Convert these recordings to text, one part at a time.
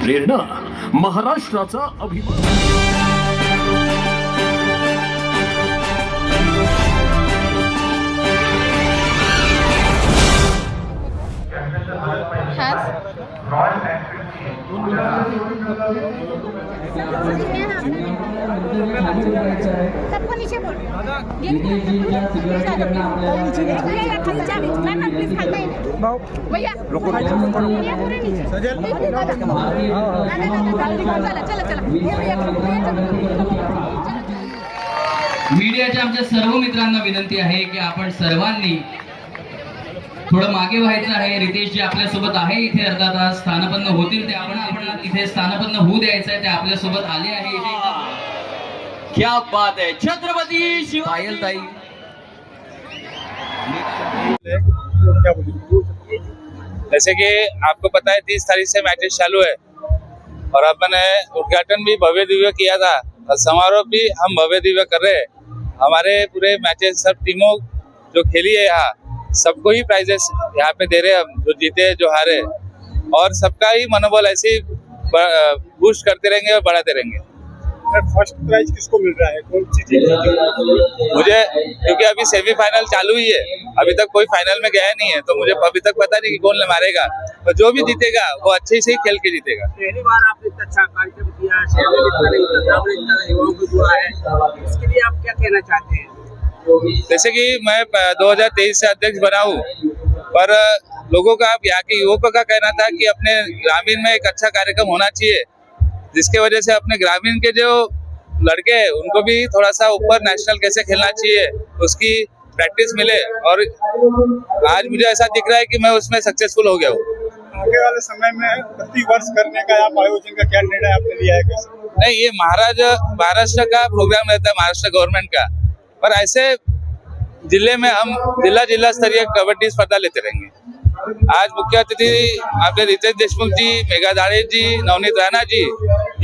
प्रेरणा, महाराष्ट्राचा अभिमान। सबको नीचे बोल भैया मीडियाच्या आमच्या सर्व मित्रांना विनंती आहे की आपण सर्वांनी थोडं मागे व्हायचं आहे। रितेश जी आपल्यासोबत आहे इथे अर्धा तास स्थानपन्न होतील ते आपण इथे स्थानपन्न होऊ द्यायचं आहे। ते आपल्यासोबत आले आहे इथे। क्या बात है छत्रपती शिवाजी ताई। जैसे कि आपको पता है 30 तारीख से मैचेस चालू है और अपन ने उद्घाटन भी भव्य दिव्य किया था और समारोह भी हम भव्य दिव्य कर रहे हैं। हमारे पूरे मैचेस सब टीमों जो खेली है यहाँ सबको ही प्राइजेस यहाँ पे दे रहे हैं हम, जो जीते जो हारे, और सबका ही मनोबल ऐसे ही बूस्ट करते रहेंगे और बढ़ाते रहेंगे। फर्स्ट प्राइज किसको मिल रहा है, कौन सी टीम? मुझे क्योंकि अभी सेमीफाइनल चालू ही है, अभी तक कोई फाइनल में गया नहीं है, तो मुझे अभी तक पता नहीं कि कौन मारेगा, पर जो भी जीतेगा वो अच्छे से ही खेल के जीतेगा। पहली बार आपने इतना अच्छा कार्यक्रम किया, युवाओं को जुड़ा है, इसके लिए आप क्या कहना चाहते हैं? जैसे कि मैं 2023 से अध्यक्ष बना हूँ, पर लोगों का, यहाँ के युवकों का कहना था कि अपने ग्रामीण में एक अच्छा कार्यक्रम होना चाहिए, जिसके वजह से अपने ग्रामीण के जो लड़के हैं उनको भी थोड़ा सा ऊपर नेशनल कैसे खेलना चाहिए उसकी प्रैक्टिस मिले, और आज मुझे ऐसा दिख रहा है कि मैं उसमें सक्सेसफुल हो गया हूँ। आगे वाले समय में प्रति वर्ष करने का आप आयोजन का क्या निर्णय आपने लिया है? कैसे? नहीं, ये महाराष्ट्र का प्रोग्राम रहता है, महाराष्ट्र गवर्नमेंट का, पर ऐसे जिले में हम जिला स्तरीय कबड्डी स्पर्धा लेते रहेंगे। आज मुख्य अतिथि आपके रितेश देशमुख जी, मेघा दाड़े जी, नवनीत राणा जी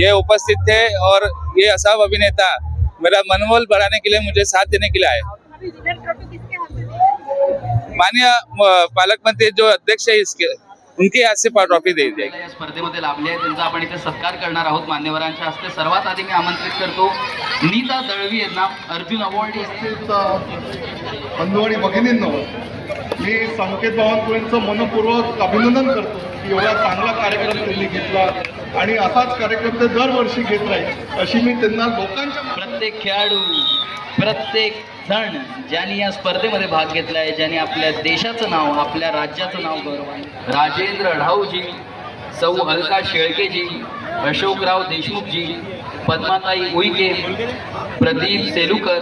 ये उपस्थित थे, और ये सब अभिनेता मेरा मनोबल बढ़ाने के लिए, मुझे साथ देने के लिए आए। माननीय पालक मंत्री जो अध्यक्ष है इसके, उनके हाथ से ट्रॉफी दे दी जाएगी। या स्पर्धेमध्ये लाभले आहे त्यांचा आपण इथे सत्कार करणार आहोत मान्यवरांच्या हस्ते। सर्वात आधी मी आमंत्रित करतो नीता दळवी यांना अर्जुन अवॉर्ड। बंधू आणि भगिनींनो, मी संकेत बावनकुळेंचं मनपूर्वक अभिनंदन करतो की एवढा चांगला कार्यक्रम त्यांनी घेतला आणि असाच कार्यक्रम ते दरवर्षी घेत राहील अशी मी त्यांना लोकांच्या प्रत्येक खेळाडू, प्रत्येक जण ज्यांनी या स्पर्धेमध्ये भाग घेतला आहे, ज्यांनी आपल्या देशाचं नाव, आपल्या राज्याचं नाव गौरवान, राजेंद्र ढाऊजी, सौ अलका शेळकेजी, अशोकराव देशमुखजी, पद्माताई उईके, प्रदीप सेलुकर,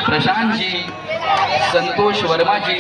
प्रशांतजी, संतोष वर्माजी,